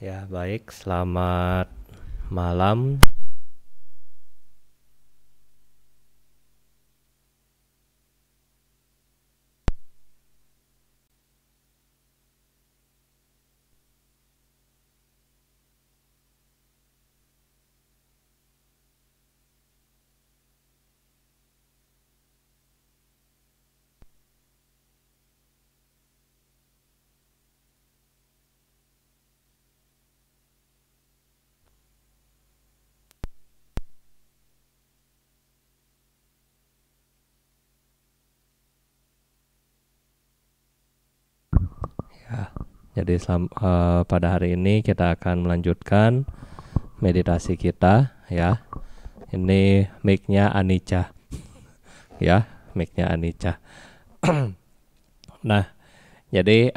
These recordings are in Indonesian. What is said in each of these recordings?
Ya, baik. Selamat malam. Ya, jadi pada hari ini kita akan melanjutkan meditasi kita ya. Ini mic-nya Anicca. Ya, mic-nya Anicca. Nah, jadi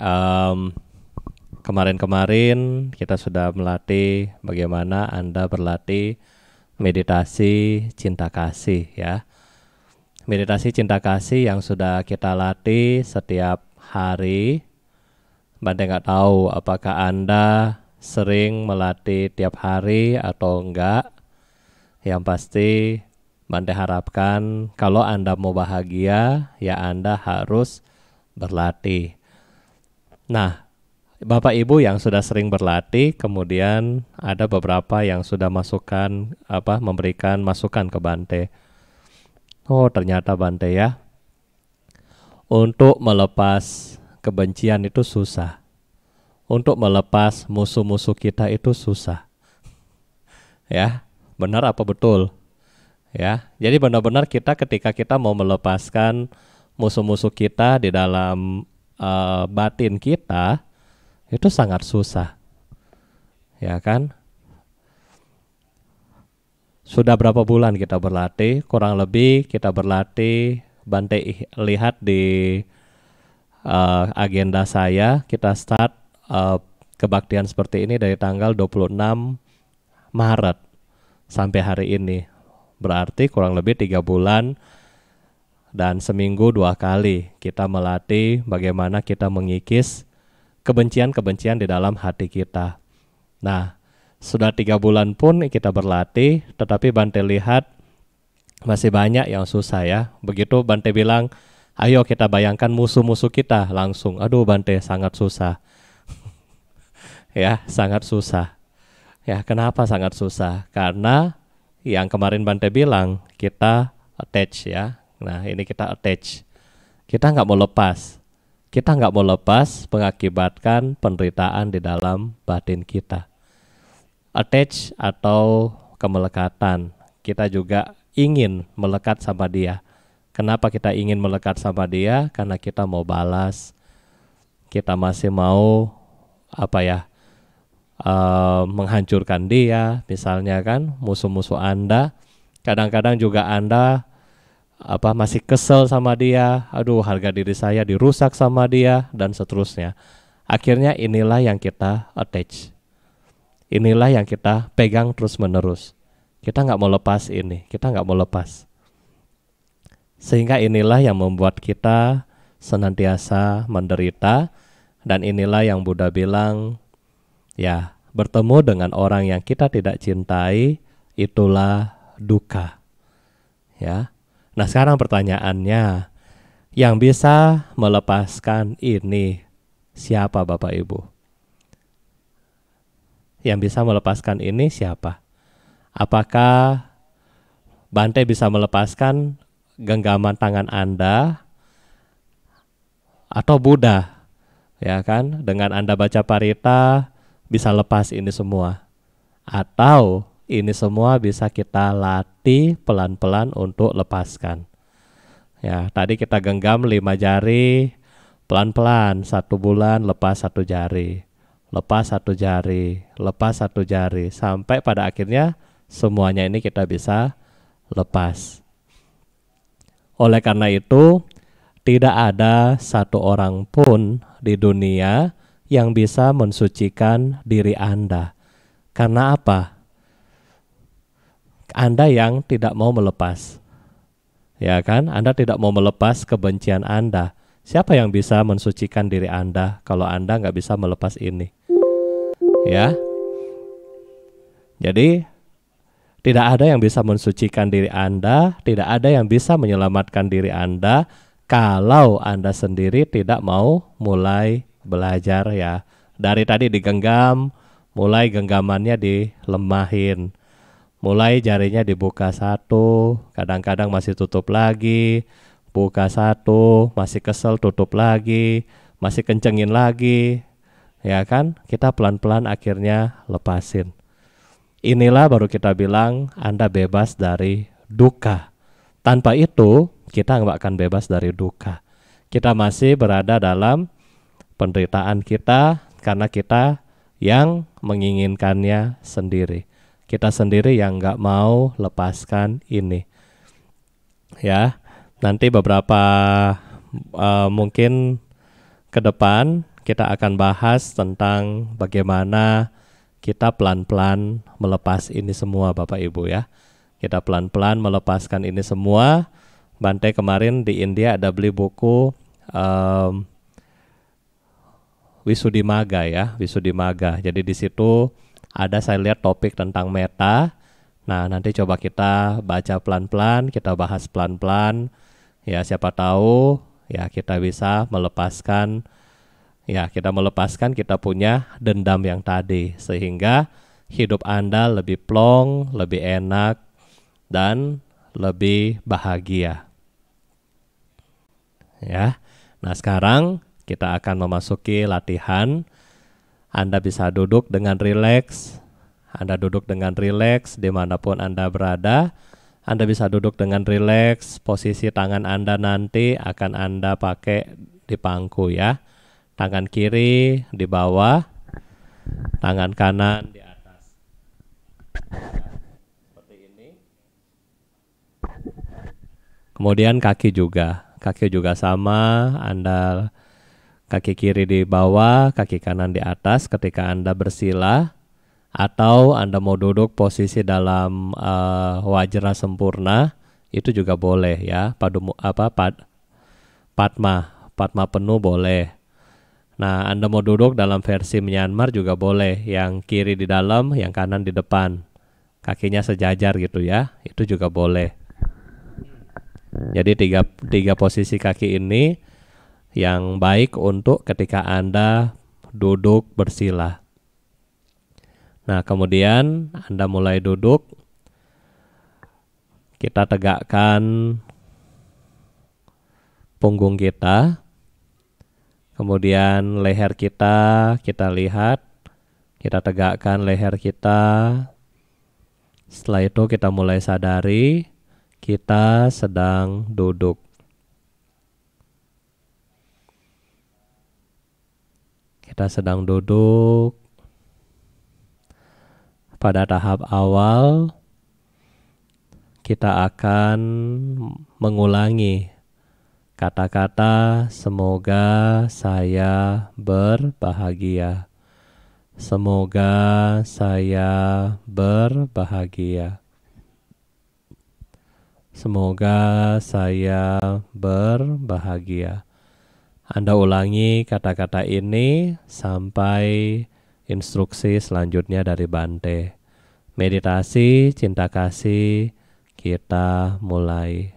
kemarin-kemarin kita sudah melatih bagaimana Anda berlatih meditasi cinta kasih ya. Meditasi cinta kasih yang sudah kita latih setiap hari. Bante nggak tahu apakah Anda sering melatih tiap hari atau enggak. Yang pasti Bante harapkan kalau Anda mau bahagia, ya Anda harus berlatih. Nah, Bapak Ibu yang sudah sering berlatih, kemudian ada beberapa yang sudah memberikan masukan ke Bante. Oh, ternyata Bante ya, untuk melepas kebencian itu susah. Untuk melepas musuh-musuh kita itu susah. Ya, benar apa betul? Ya, jadi benar-benar ketika kita mau melepaskan musuh-musuh kita di dalam batin kita, itu sangat susah. Ya kan? Sudah berapa bulan kita berlatih? Kurang lebih kita berlatih, Bante lihat di agenda saya, kita start kebaktian seperti ini dari tanggal 26 Maret sampai hari ini. Berarti kurang lebih 3 bulan dan seminggu 2 kali kita melatih bagaimana kita mengikis kebencian-kebencian di dalam hati kita. Nah, sudah 3 bulan pun kita berlatih, tetapi Bante lihat masih banyak yang susah ya. Begitu Bante bilang, ayo kita bayangkan musuh-musuh kita langsung. Aduh Bante, sangat susah. Ya, sangat susah. Ya, kenapa sangat susah? Karena yang kemarin Bante bilang, kita attach ya. Nah, ini kita attach. Kita nggak mau lepas. Kita nggak mau lepas mengakibatkan penderitaan di dalam batin kita. Attach atau kemelekatan. Kita juga ingin melekat sama dia. Kenapa kita ingin melekat sama dia? Karena kita mau balas. Kita masih mau menghancurkan dia, misalnya kan, musuh-musuh Anda. Kadang-kadang juga Anda masih kesel sama dia. Aduh, harga diri saya dirusak sama dia, dan seterusnya. Akhirnya inilah yang kita attach. Inilah yang kita pegang terus-menerus. Kita nggak mau lepas ini, kita nggak mau lepas. Sehingga inilah yang membuat kita senantiasa menderita. Dan inilah yang Buddha bilang, ya, bertemu dengan orang yang kita tidak cintai, itulah duka. Ya. Nah, sekarang pertanyaannya, yang bisa melepaskan ini siapa Bapak Ibu? Yang bisa melepaskan ini siapa? Apakah Bante bisa melepaskan genggaman tangan Anda atau Buddha? Ya kan, dengan Anda baca parita bisa lepas ini semua. Atau ini semua bisa kita latih pelan-pelan untuk lepaskan. Ya, tadi kita genggam 5 jari, pelan-pelan 1 bulan lepas 1 jari. Lepas 1 jari, lepas 1 jari, sampai pada akhirnya semuanya ini kita bisa lepas. Oleh karena itu, tidak ada satu orang pun di dunia yang bisa mensucikan diri Anda. Karena apa? Anda yang tidak mau melepas. Ya kan? Anda tidak mau melepas kebencian Anda. Siapa yang bisa mensucikan diri Anda kalau Anda nggak bisa melepas ini? Ya. Jadi tidak ada yang bisa mensucikan diri Anda, tidak ada yang bisa menyelamatkan diri Anda kalau Anda sendiri tidak mau mulai belajar ya. Dari tadi digenggam, mulai genggamannya dilemahin. Mulai jarinya dibuka satu, kadang-kadang masih tutup lagi, buka satu, masih kesel tutup lagi, masih kencengin lagi, ya kan? Kita pelan-pelan akhirnya lepasin. Inilah baru kita bilang Anda bebas dari duka. Tanpa itu kita nggak akan bebas dari duka. Kita masih berada dalam penderitaan kita karena kita yang menginginkannya sendiri. Kita sendiri yang nggak mau lepaskan ini. Ya, nanti beberapa mungkin ke depan kita akan bahas tentang bagaimana kita pelan-pelan melepas ini semua Bapak Ibu ya. Kita pelan-pelan melepaskan ini semua. Bante kemarin di India ada beli buku Wisudimaga ya, Wisudimaga. Jadi di situ ada saya lihat topik tentang meta. Nah, nanti coba kita baca pelan-pelan, kita bahas pelan-pelan. Ya, siapa tahu ya kita bisa melepaskan kita punya dendam yang tadi sehingga hidup Anda lebih plong, lebih enak dan lebih bahagia. Ya. Nah, sekarang kita akan memasuki latihan. Anda bisa duduk dengan rileks. Anda duduk dengan rileks dimanapun Anda berada. Anda bisa duduk dengan rileks. Posisi tangan Anda nanti akan Anda pakai di pangku ya. Tangan kiri di bawah, tangan kanan di atas. Seperti ini. Kemudian kaki juga sama. Anda kaki kiri di bawah, kaki kanan di atas ketika Anda bersila. Atau Anda mau duduk posisi dalam wajra sempurna, itu juga boleh ya. Padma penuh boleh. Nah, Anda mau duduk dalam versi Myanmar juga boleh, yang kiri di dalam, yang kanan di depan. Kakinya sejajar gitu ya, itu juga boleh. Jadi tiga posisi kaki ini yang baik untuk ketika Anda duduk bersila. Nah, kemudian Anda mulai duduk. Kita tegakkan punggung kita. Kemudian leher kita lihat. Kita tegakkan leher kita. Setelah itu kita mulai sadari kita sedang duduk. Kita sedang duduk. Pada tahap awal kita akan mengulangi kata-kata semoga saya berbahagia. Semoga saya berbahagia. Semoga saya berbahagia. Anda ulangi kata-kata ini sampai instruksi selanjutnya dari Bante. Meditasi, cinta kasih, kita mulai.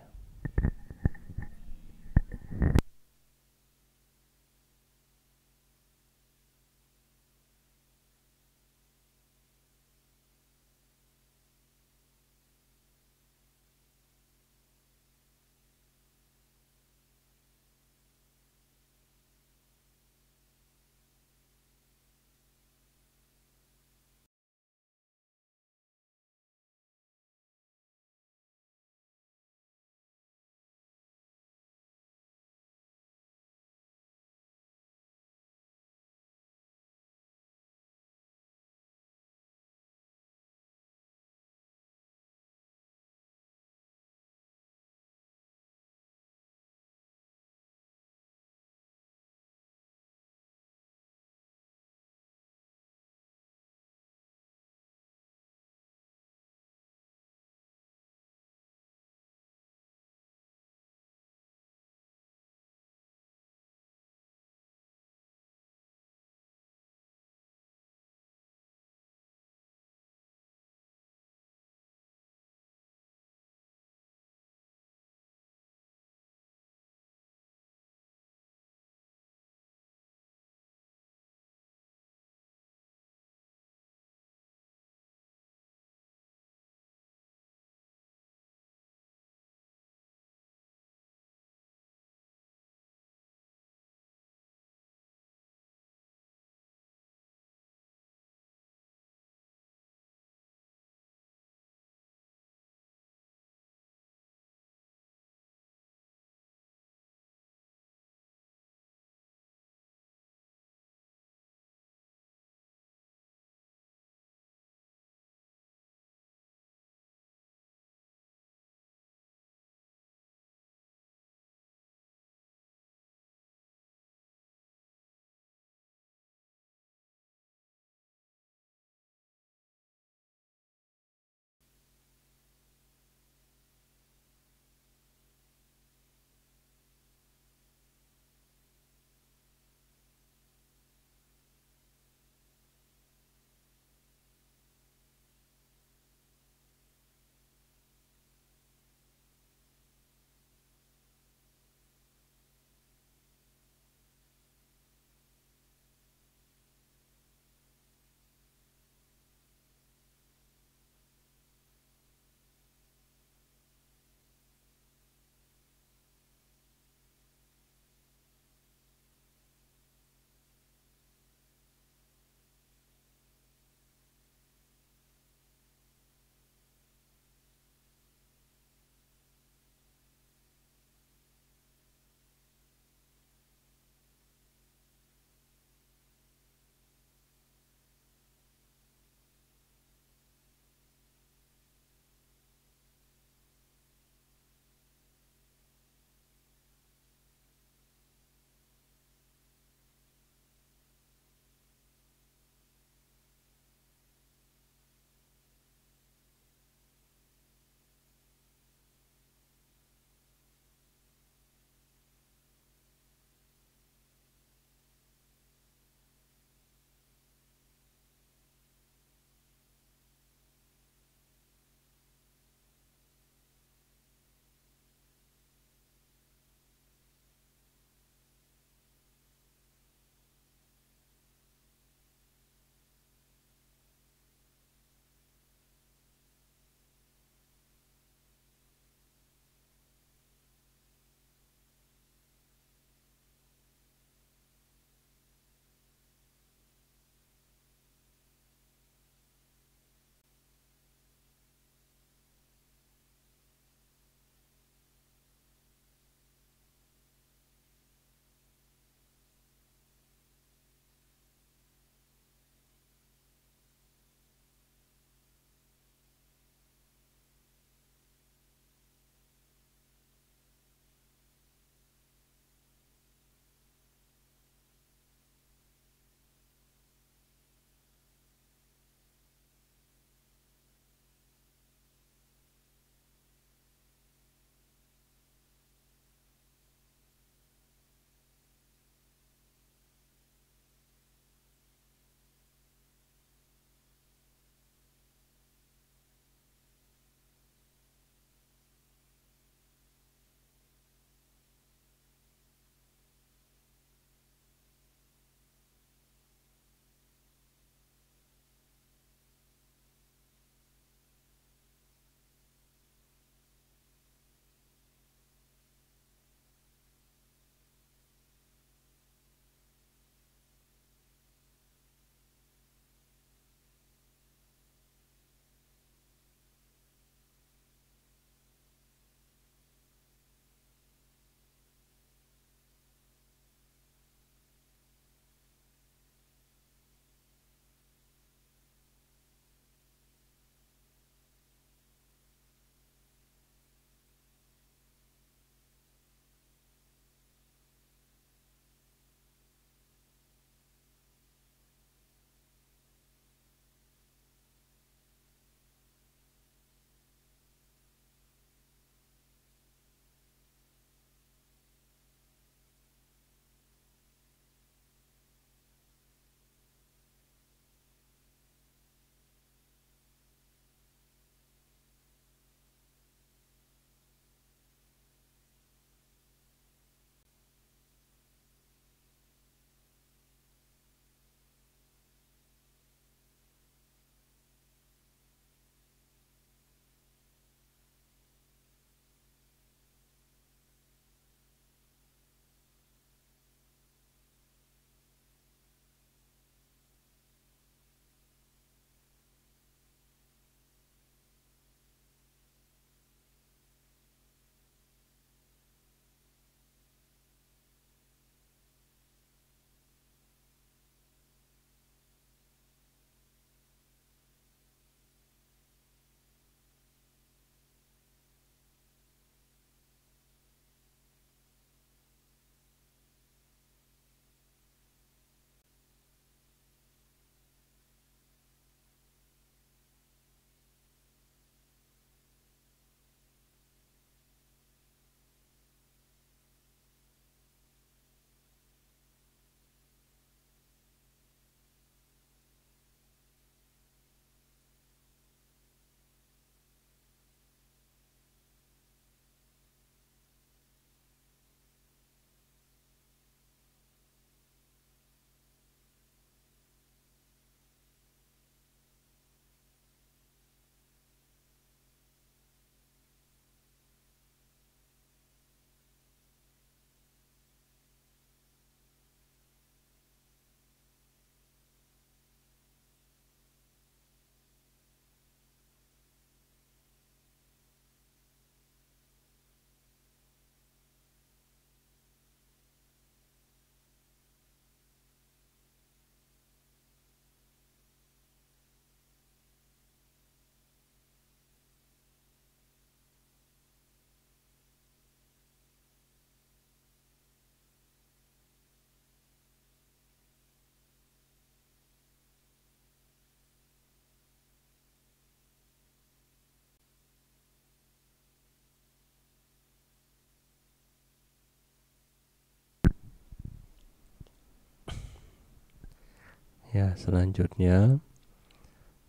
Ya, selanjutnya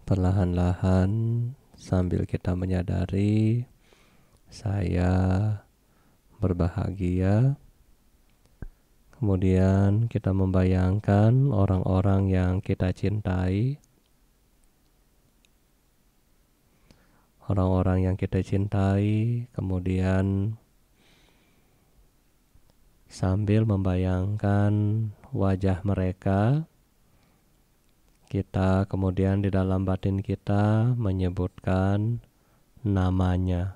perlahan-lahan sambil kita menyadari saya berbahagia, kemudian kita membayangkan orang-orang yang kita cintai, kemudian sambil membayangkan wajah mereka, kita kemudian di dalam batin kita menyebutkan namanya.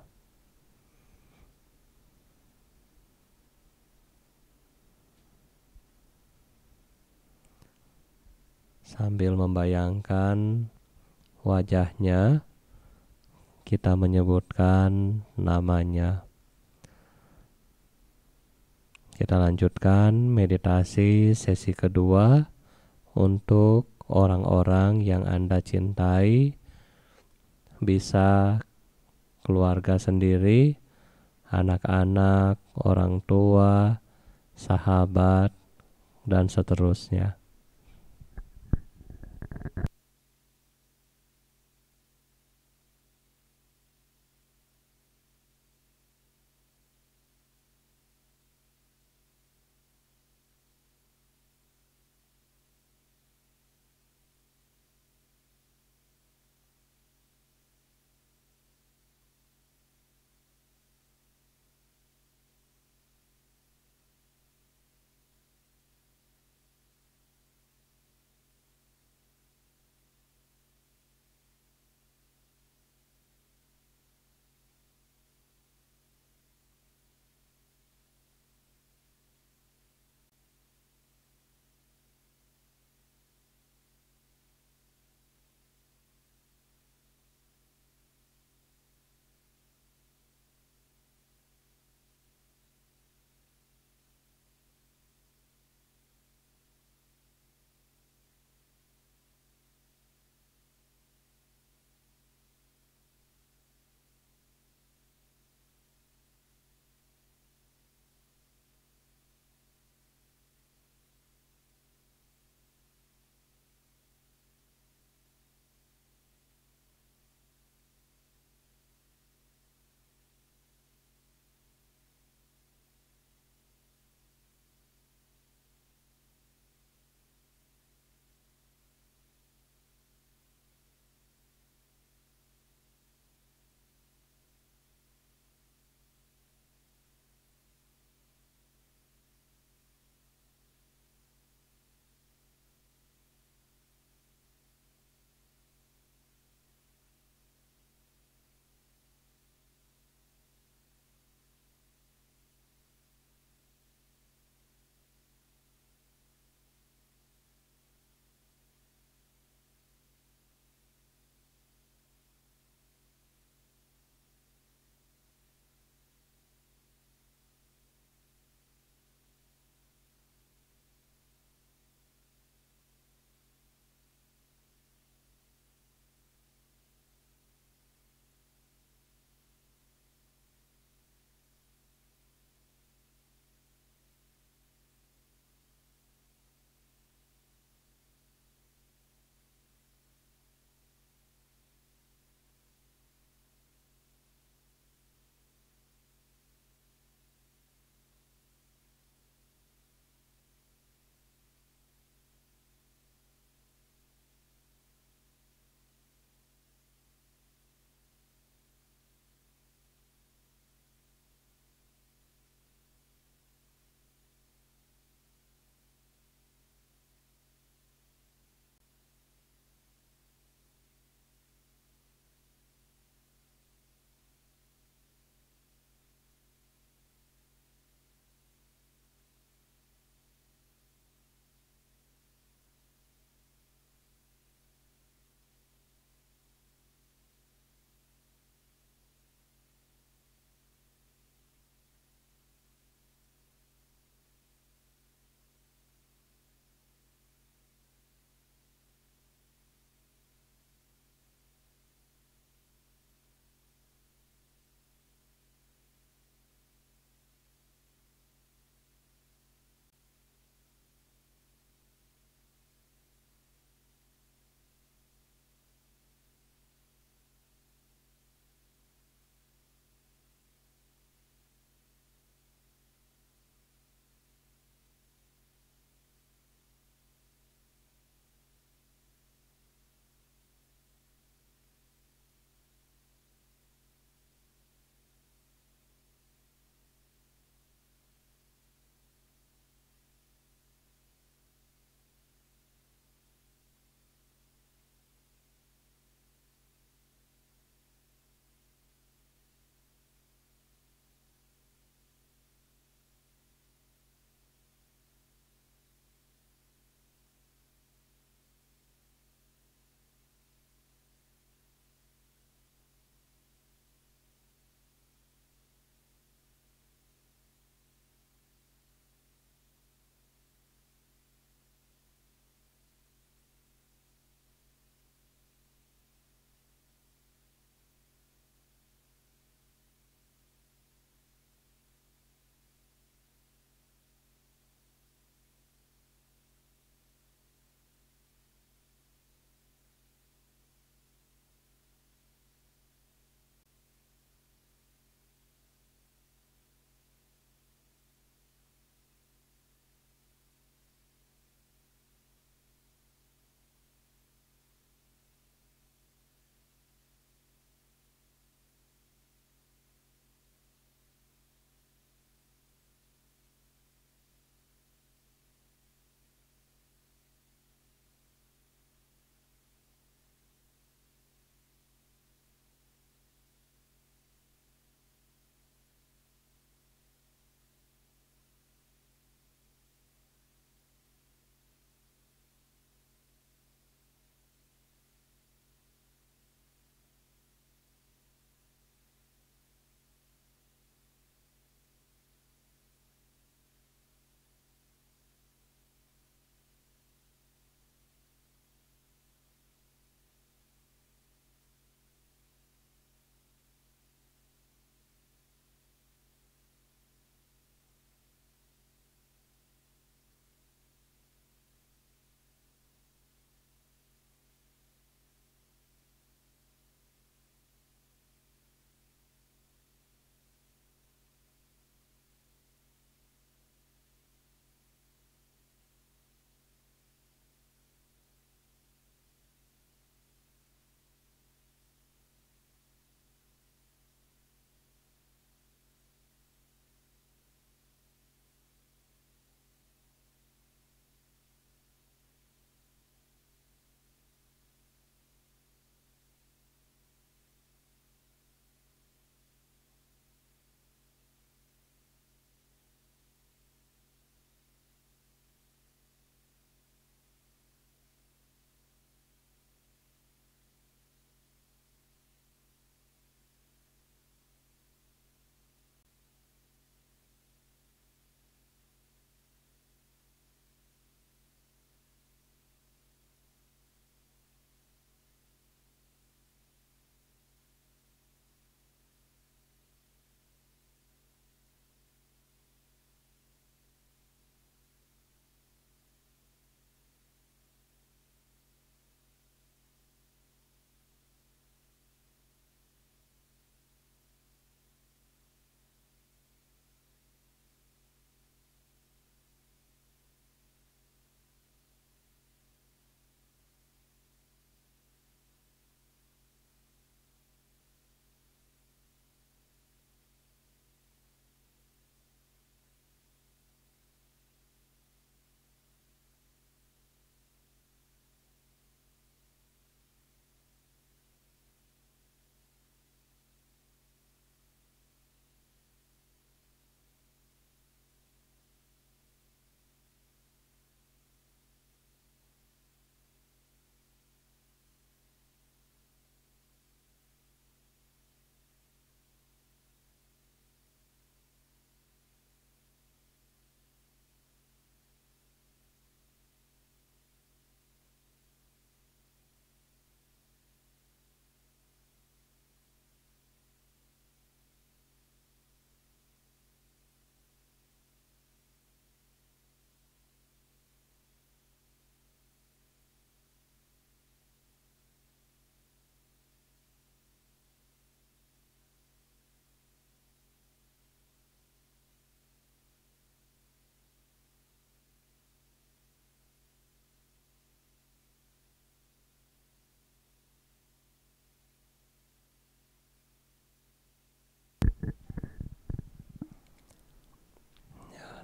Sambil membayangkan wajahnya, kita menyebutkan namanya. Kita lanjutkan meditasi sesi kedua untuk orang-orang yang Anda cintai, bisa keluarga sendiri, anak-anak, orang tua, sahabat, dan seterusnya.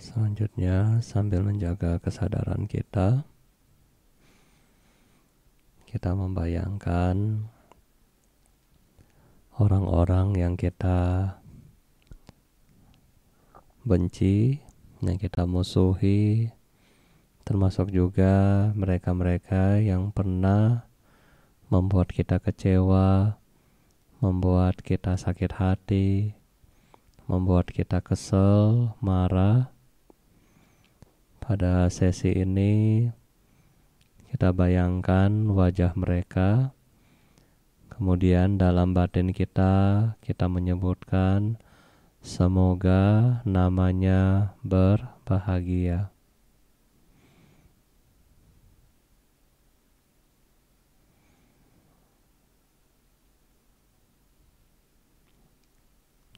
Selanjutnya, sambil menjaga kesadaran kita, kita membayangkan orang-orang yang kita benci, yang kita musuhi, termasuk juga mereka-mereka yang pernah membuat kita kecewa, membuat kita sakit hati, membuat kita kesel, marah. Pada sesi ini kita bayangkan wajah mereka, kemudian dalam batin kita menyebutkan semoga namanya berbahagia.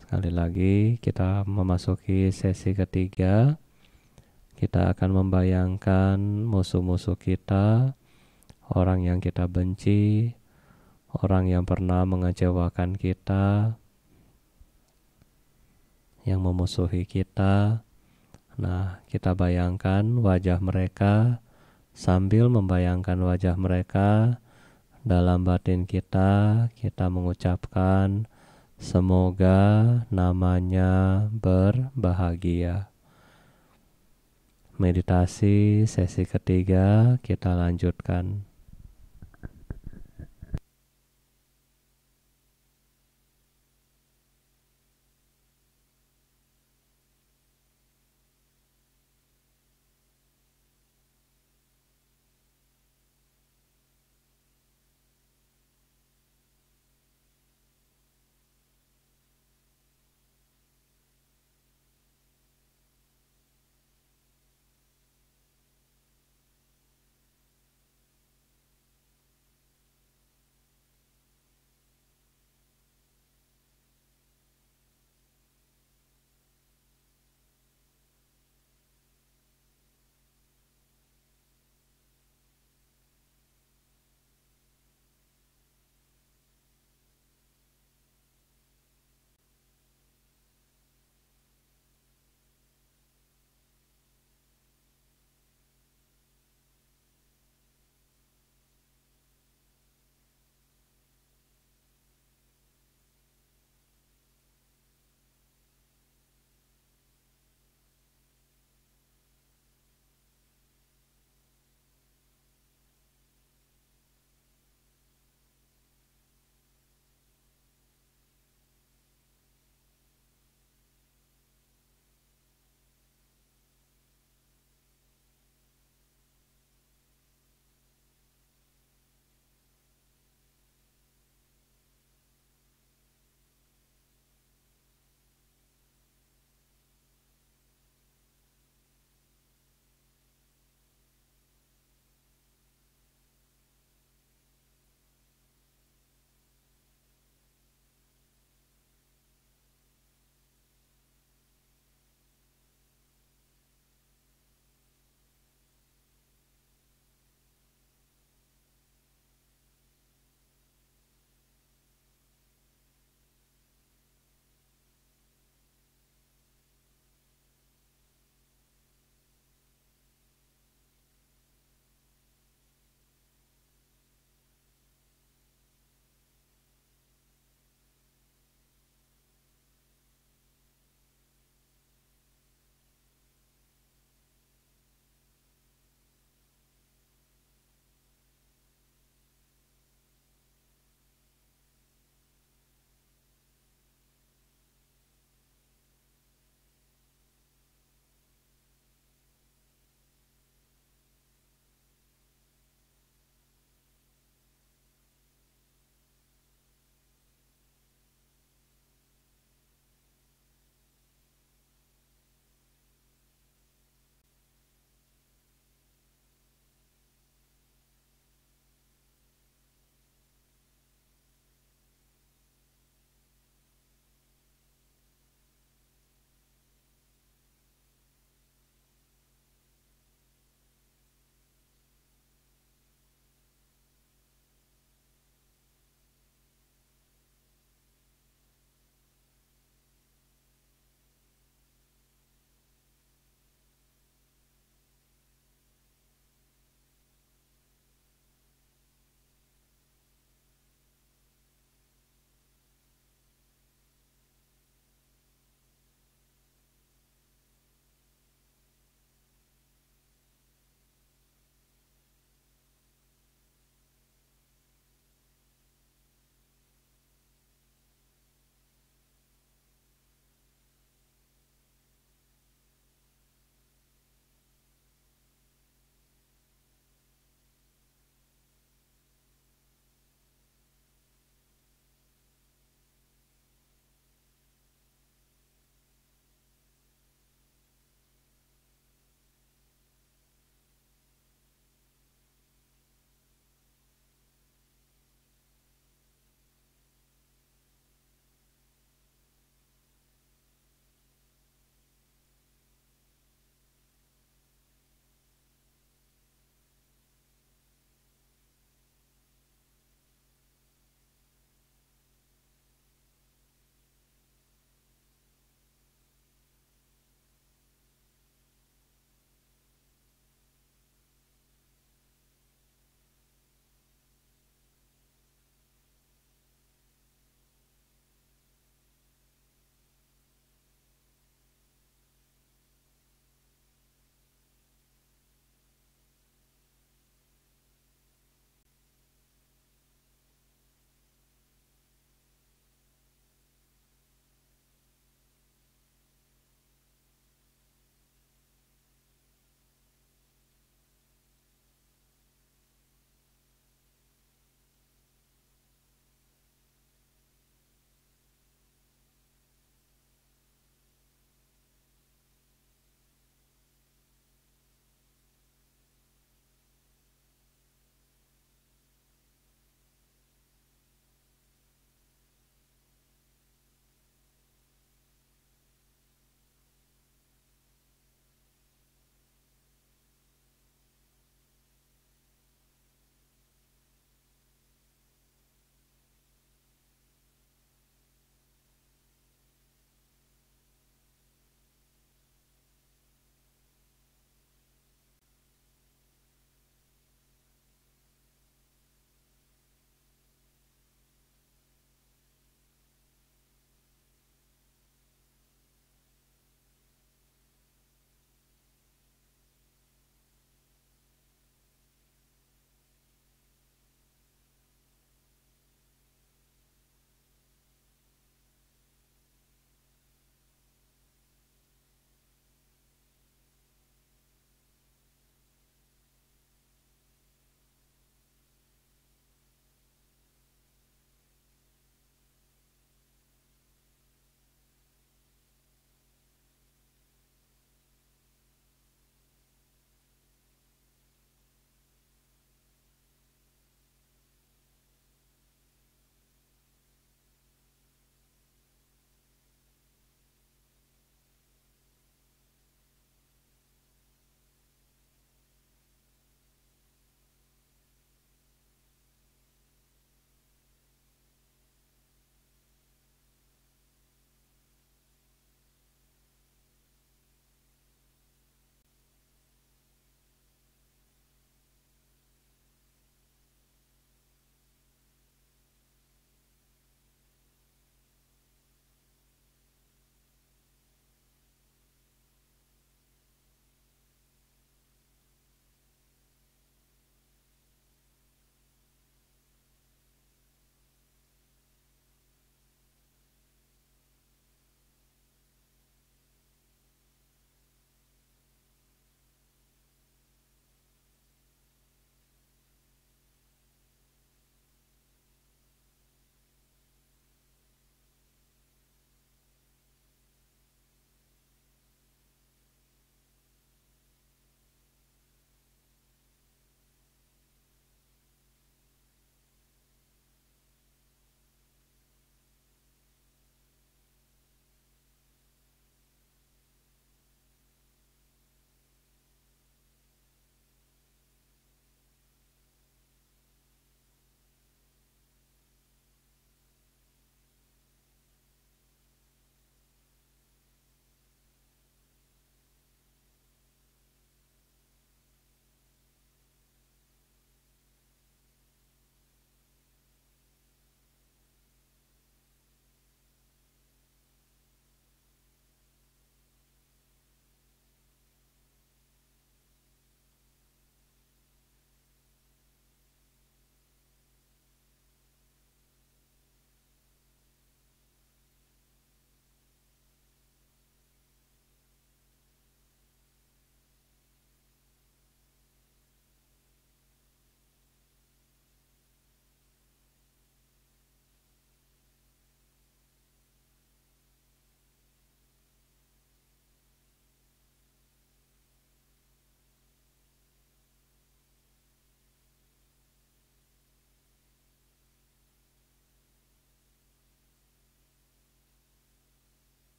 Sekali lagi kita memasuki sesi ketiga. Kita akan membayangkan musuh-musuh kita, orang yang kita benci, orang yang pernah mengecewakan kita, yang memusuhi kita. Nah, kita bayangkan wajah mereka. Sambil membayangkan wajah mereka, dalam batin kita mengucapkan semoga namanya berbahagia. Meditasi sesi ketiga kita lanjutkan.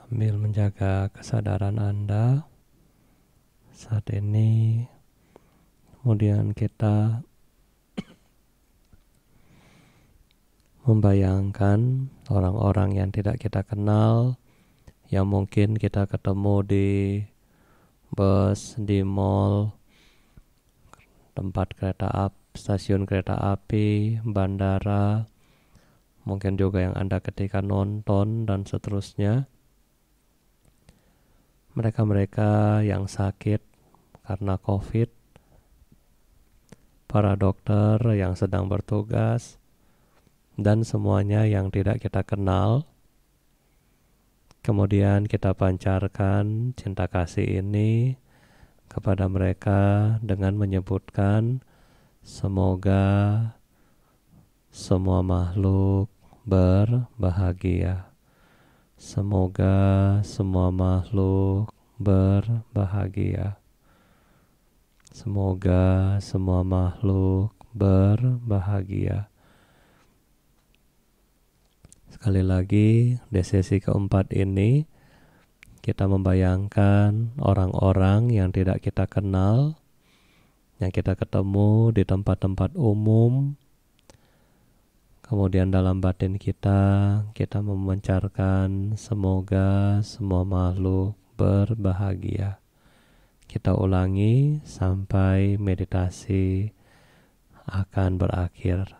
Sambil menjaga kesadaran Anda saat ini, kemudian kita membayangkan orang-orang yang tidak kita kenal, yang mungkin kita ketemu di bus, di mall, tempat kereta api, stasiun kereta api, bandara, mungkin juga yang Anda ketika nonton dan seterusnya. Mereka-mereka yang sakit karena COVID, para dokter yang sedang bertugas, dan semuanya yang tidak kita kenal. Kemudian kita pancarkan cinta kasih ini kepada mereka dengan menyebutkan semoga semua makhluk berbahagia. Semoga semua makhluk berbahagia. Semoga semua makhluk berbahagia. Sekali lagi, di sesi keempat ini kita membayangkan orang-orang yang tidak kita kenal, yang kita ketemu di tempat-tempat umum. Kemudian dalam batin kita memancarkan semoga semua makhluk berbahagia. Kita ulangi sampai meditasi akan berakhir.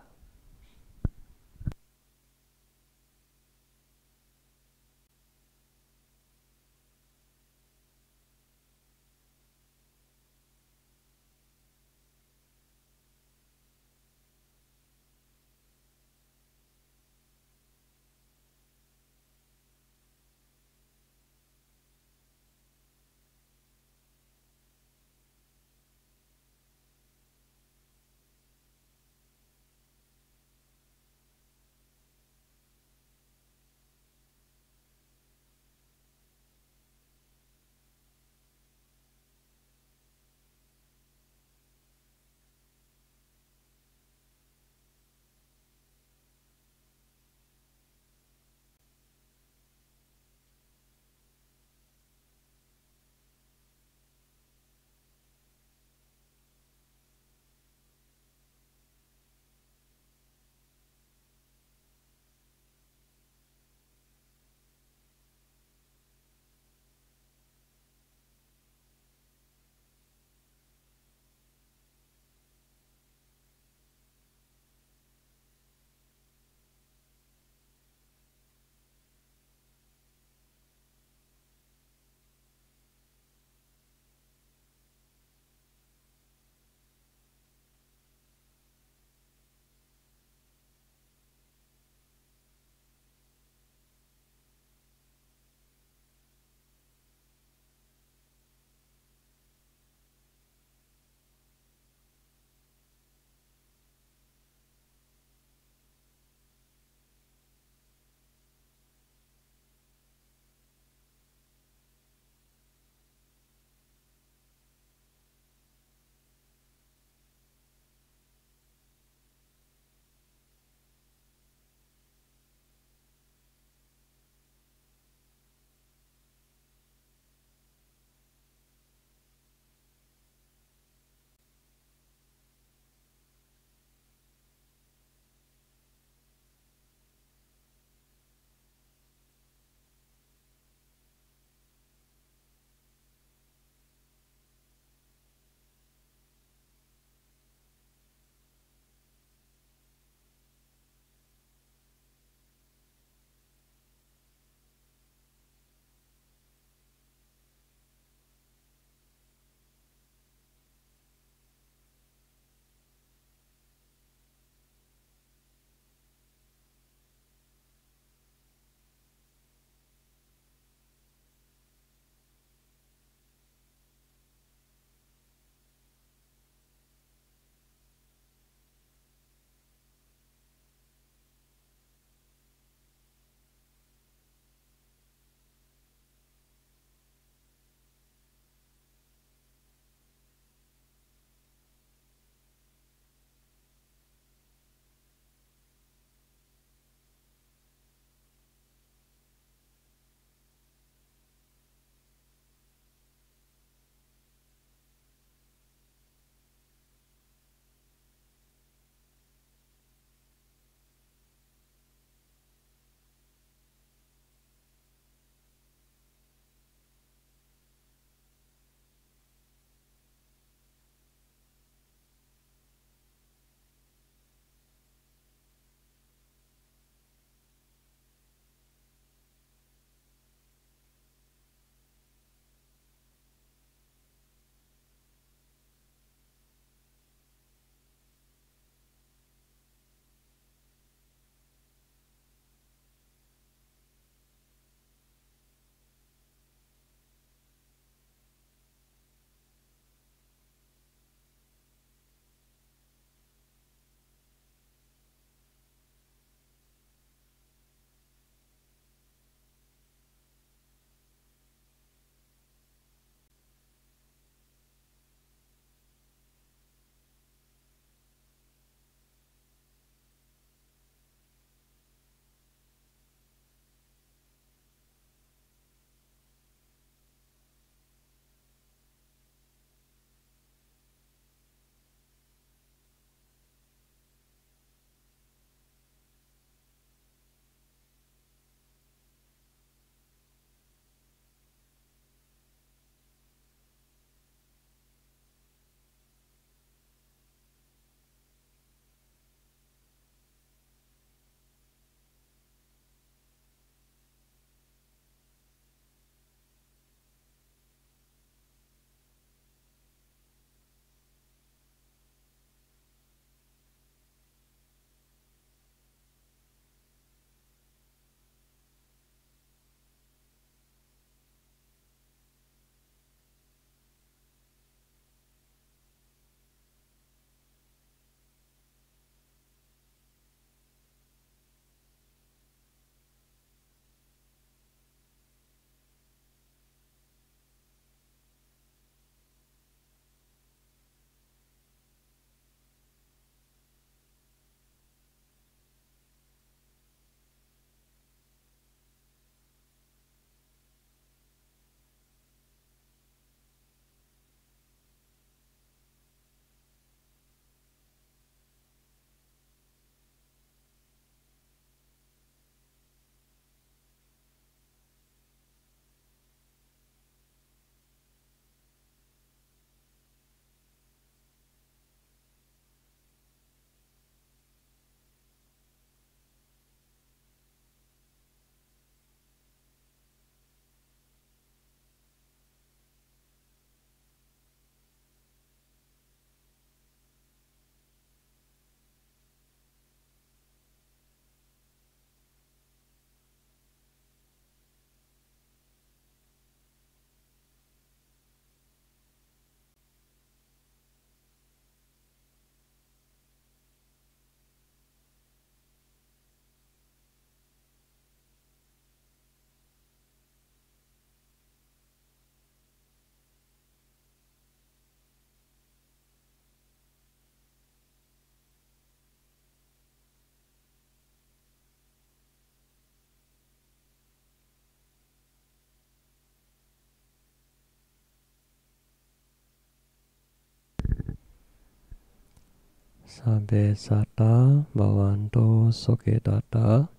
Sabbe satta bhavantu sukhidata.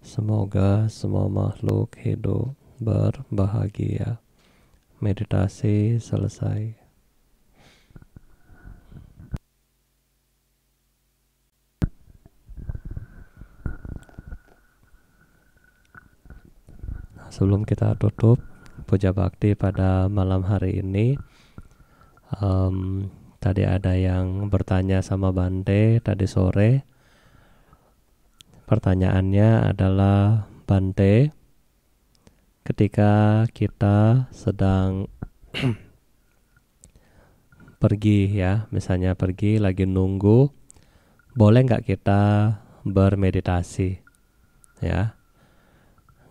Semoga semua makhluk hidup berbahagia. Meditasi selesai. Sebelum kita tutup puja bakti pada malam hari ini, tadi ada yang bertanya sama Bante tadi sore. Pertanyaannya adalah, Bante, ketika kita sedang pergi ya, misalnya pergi lagi nunggu, boleh nggak kita bermeditasi? Ya,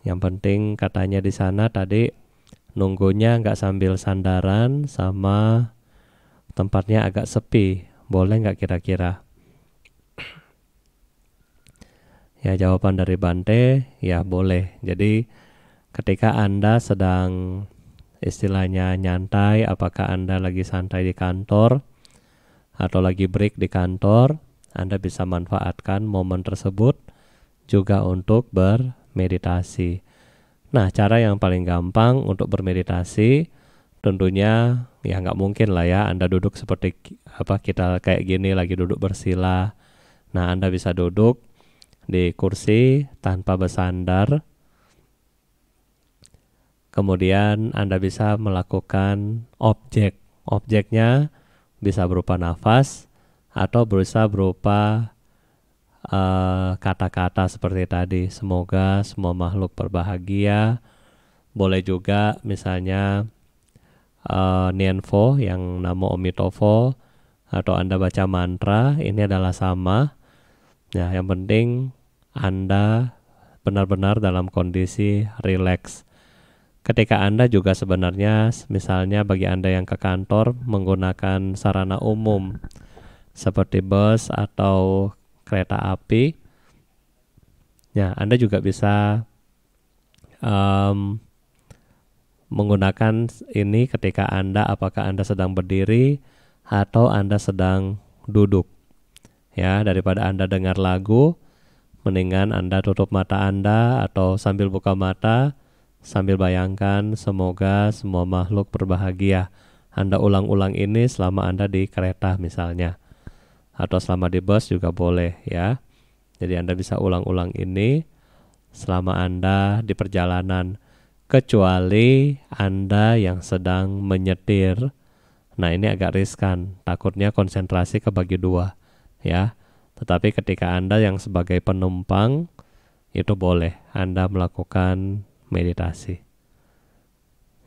yang penting katanya di sana tadi nunggunya nggak sambil sandaran sama tempatnya agak sepi, boleh nggak kira-kira? Ya, jawaban dari Bante, ya boleh. Jadi ketika Anda sedang istilahnya nyantai, apakah Anda lagi santai di kantor atau lagi break di kantor, Anda bisa manfaatkan momen tersebut juga untuk bermeditasi. Nah, cara yang paling gampang untuk bermeditasi tentunya ya nggak mungkin lah ya Anda duduk seperti kita kayak gini lagi duduk bersila. Nah, Anda bisa duduk di kursi tanpa bersandar. Kemudian Anda bisa melakukan objeknya bisa berupa nafas atau bisa berupa kata-kata seperti tadi, semoga semua makhluk berbahagia. Boleh juga misalnya Nianfo yang Namo Omitofo, atau Anda baca mantra, ini adalah sama. Ya, yang penting Anda benar-benar dalam kondisi rileks. Ketika Anda juga sebenarnya, misalnya bagi Anda yang ke kantor menggunakan sarana umum seperti bus atau kereta api, ya Anda juga bisa menggunakan ini ketika apakah Anda sedang berdiri atau Anda sedang duduk. Ya, daripada Anda dengar lagu, mendingan Anda tutup mata Anda atau sambil buka mata, sambil bayangkan semoga semua makhluk berbahagia. Anda ulang-ulang ini selama Anda di kereta misalnya, atau selama di bus juga boleh ya. Jadi Anda bisa ulang-ulang ini selama Anda di perjalanan, kecuali Anda yang sedang menyetir. Nah, ini agak riskan, takutnya konsentrasi kebagi dua ya. Tetapi ketika Anda yang sebagai penumpang, itu boleh Anda melakukan meditasi.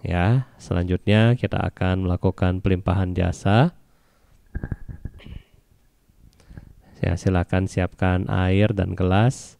Ya, selanjutnya kita akan melakukan pelimpahan jasa. Ya, silakan siapkan air dan gelas.